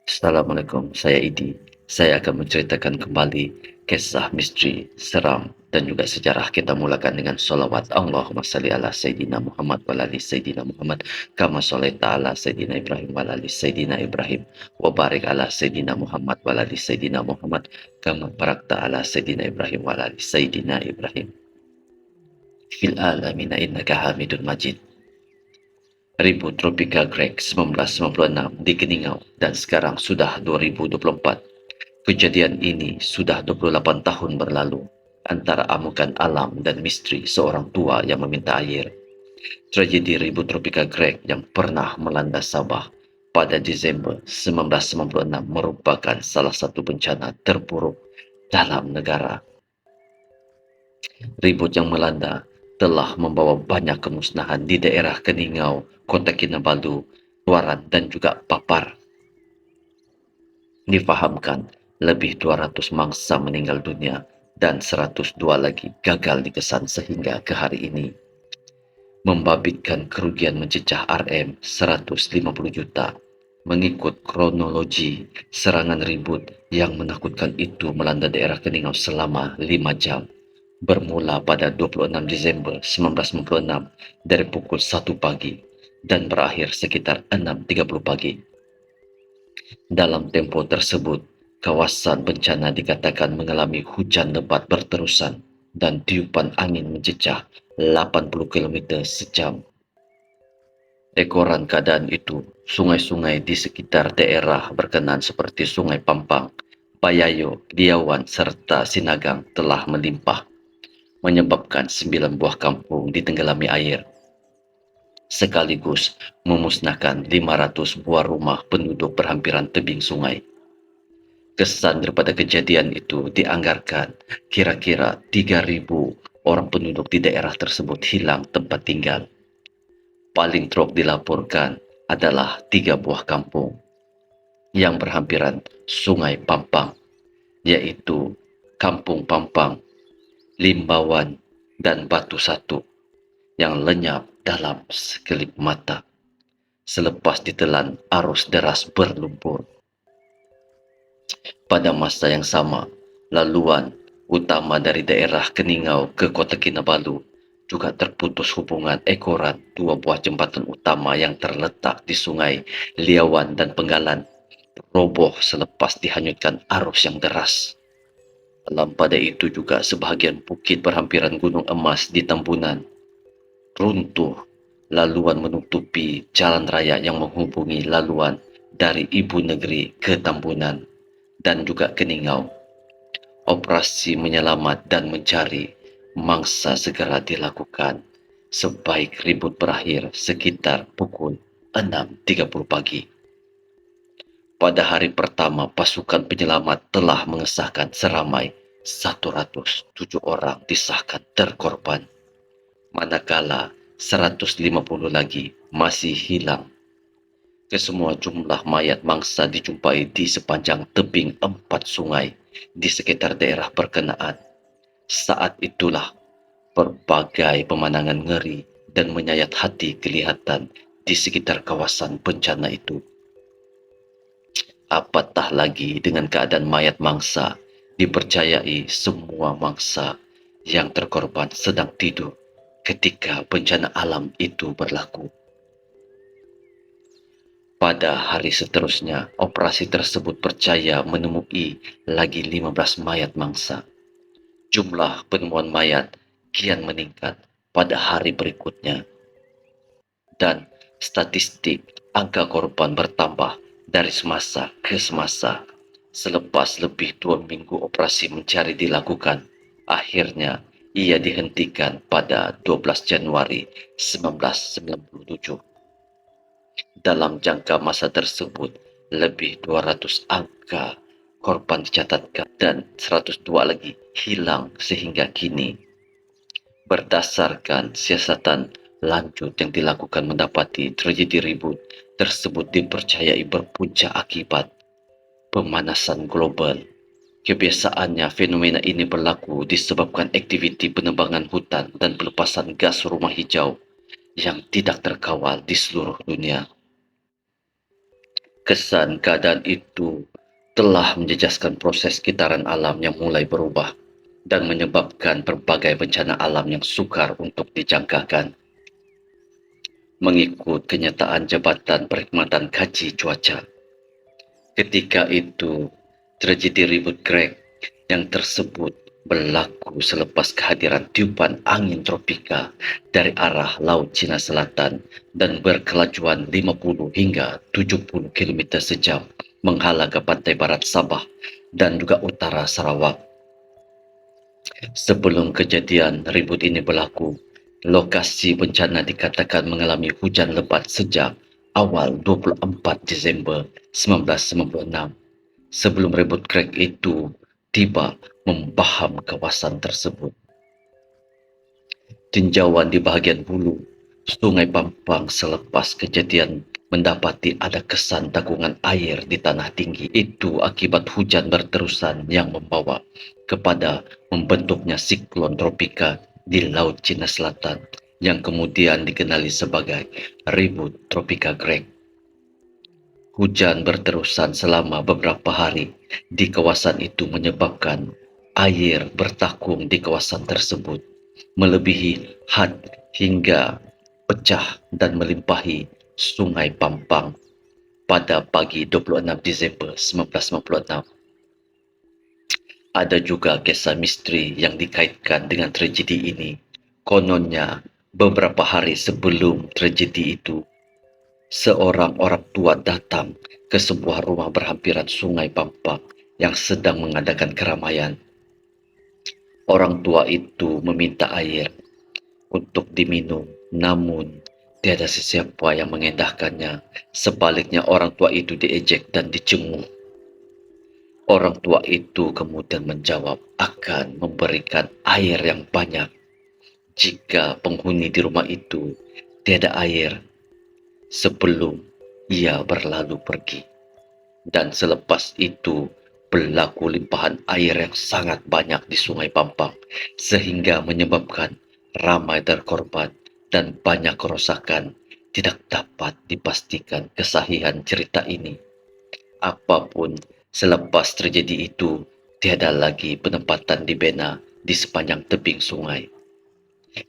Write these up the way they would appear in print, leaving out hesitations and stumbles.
Assalamualaikum, saya Idi. Saya akan menceritakan kembali kisah misteri, seram, dan juga sejarah. Kita mulakan dengan solawat. Allahumma salli ala Sayyidina Muhammad wa ala ali Sayyidina Muhammad kama sholaita ala Sayyidina Ibrahim wa ala ali Sayyidina Ibrahim wa barik ala Sayyidina Muhammad wa ala ali Sayyidina Muhammad kama barakta ala Sayyidina Ibrahim wa ala ali Sayyidina Ibrahim fil alamina innaka Hamidun Majid. Ribut Tropika Greg 1996 di Keningau dan sekarang sudah 2024. Kejadian ini sudah 28 tahun berlalu antara amukan alam dan misteri seorang tua yang meminta air. Tragedi ribut Tropika Greg yang pernah melanda Sabah pada Desember 1996 merupakan salah satu bencana terburuk dalam negara. Ribut yang melanda telah membawa banyak kemusnahan di daerah Keningau, Kota Kinabalu, Tuaran, dan juga Papar. Difahamkan lebih 200 mangsa meninggal dunia dan 102 lagi gagal dikesan sehingga ke hari ini. Membabitkan kerugian mencecah Rm 150 juta. Mengikut kronologi, serangan ribut yang menakutkan itu melanda daerah Keningau selama 5 jam. Bermula pada 26 Desember 1996 dari pukul 1 pagi dan berakhir sekitar 6.30 pagi. Dalam tempo tersebut, kawasan bencana dikatakan mengalami hujan lebat berterusan dan tiupan angin mencecah 80 km sejam. Ekoran keadaan itu, sungai-sungai di sekitar daerah berkenan seperti Sungai Pampang, Bayayo, Diawan, serta Sinagang telah melimpah, menyebabkan 9 buah kampung ditenggelami air, sekaligus memusnahkan 500 buah rumah penduduk berhampiran tebing sungai. Kesan daripada kejadian itu dianggarkan kira-kira 3.000 orang penduduk di daerah tersebut hilang tempat tinggal. Paling teruk dilaporkan adalah 3 buah kampung yang berhampiran Sungai Pampang, yaitu Kampung Pampang, Limbawan, dan Batu Satu, yang lenyap dalam sekelip mata selepas ditelan arus deras berlumpur. Pada masa yang sama, laluan utama dari daerah Keningau ke Kota Kinabalu juga terputus hubungan ekoran 2 buah jembatan utama yang terletak di Sungai Liawan dan Penggalan roboh selepas dihanyutkan arus yang deras. Dalam pada itu juga sebahagian bukit berhampiran Gunung Emas di Tambunan runtuh. Laluan menutupi jalan raya yang menghubungi laluan dari ibu negeri ke Tambunan dan juga Keningau. Operasi menyelamat dan mencari mangsa segera dilakukan sebaik ribut berakhir sekitar pukul 6.30 pagi. Pada hari pertama, pasukan penyelamat telah mengesahkan seramai 107 orang disahkan terkorban, manakala 150 lagi masih hilang. Kesemua jumlah mayat mangsa dijumpai di sepanjang tebing 4 sungai di sekitar daerah berkenaan. Saat itulah berbagai pemandangan ngeri dan menyayat hati kelihatan di sekitar kawasan bencana itu. Apatah lagi dengan keadaan mayat mangsa, dipercayai semua mangsa yang terkorban sedang tidur ketika bencana alam itu berlaku. Pada hari seterusnya, operasi tersebut percaya menemui lagi 15 mayat mangsa. Jumlah penemuan mayat kian meningkat pada hari berikutnya. Dan statistik angka korban bertambah dari semasa ke semasa. Selepas lebih 2 minggu operasi mencari dilakukan, akhirnya ia dihentikan pada 12 Januari 1997. Dalam jangka masa tersebut, lebih 200 angka korban dicatatkan dan 102 lagi hilang sehingga kini. Berdasarkan siasatan lanjut yang dilakukan mendapati tragedi ribut tersebut dipercayai berpunca akibat pemanasan global. Kebiasaannya fenomena ini berlaku disebabkan aktiviti penebangan hutan dan pelepasan gas rumah hijau yang tidak terkawal di seluruh dunia. Kesan keadaan itu telah menjejaskan proses kitaran alam yang mulai berubah dan menyebabkan berbagai bencana alam yang sukar untuk dijangkakan. Mengikut kenyataan Jabatan Perkhidmatan Kaji Cuaca, ketika itu tragedi ribut Greg yang tersebut berlaku selepas kehadiran tiupan angin tropika dari arah Laut Cina Selatan dan berkelajuan 50 hingga 70 km sejam menghala ke pantai barat Sabah dan juga utara Sarawak. Sebelum kejadian ribut ini berlaku, lokasi bencana dikatakan mengalami hujan lebat sejak awal 24 Disember 1996 sebelum ribut Greg itu tiba membaham kawasan tersebut. Tinjauan di bahagian hulu Sungai Pampang selepas kejadian mendapati ada kesan takungan air di tanah tinggi itu akibat hujan berterusan yang membawa kepada membentuknya siklon tropika di Laut Cina Selatan yang kemudian dikenali sebagai ribut tropika Greg. Hujan berterusan selama beberapa hari di kawasan itu menyebabkan air bertakung di kawasan tersebut melebihi had hingga pecah dan melimpahi Sungai Pampang pada pagi 26 Disember 1996. Ada juga kisah misteri yang dikaitkan dengan tragedi ini. Kononnya, beberapa hari sebelum tragedi itu, seorang orang tua datang ke sebuah rumah berhampiran Sungai Pampang yang sedang mengadakan keramaian. Orang tua itu meminta air untuk diminum, namun tiada sesiapa yang mengendahkannya. Sebaliknya orang tua itu diejek dan dicenguk. Orang tua itu kemudian menjawab akan memberikan air yang banyak jika penghuni di rumah itu tiada air sebelum ia berlalu pergi. Dan selepas itu berlaku limpahan air yang sangat banyak di Sungai Pampang sehingga menyebabkan ramai terkorban dan banyak kerosakan. Tidak dapat dipastikan kesahihan cerita ini. Apapun, selepas tragedi itu tiada lagi penempatan dibina di sepanjang tebing sungai.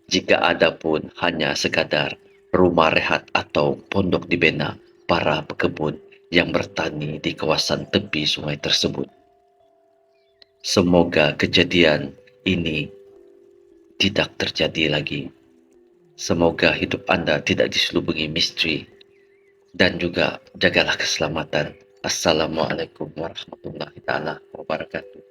Jika ada pun hanya sekadar rumah rehat atau pondok dibina para pekebun yang bertani di kawasan tepi sungai tersebut. Semoga kejadian ini tidak terjadi lagi. Semoga hidup Anda tidak diselubungi misteri dan juga jagalah keselamatan. Assalamualaikum warahmatullahi taala wabarakatuh.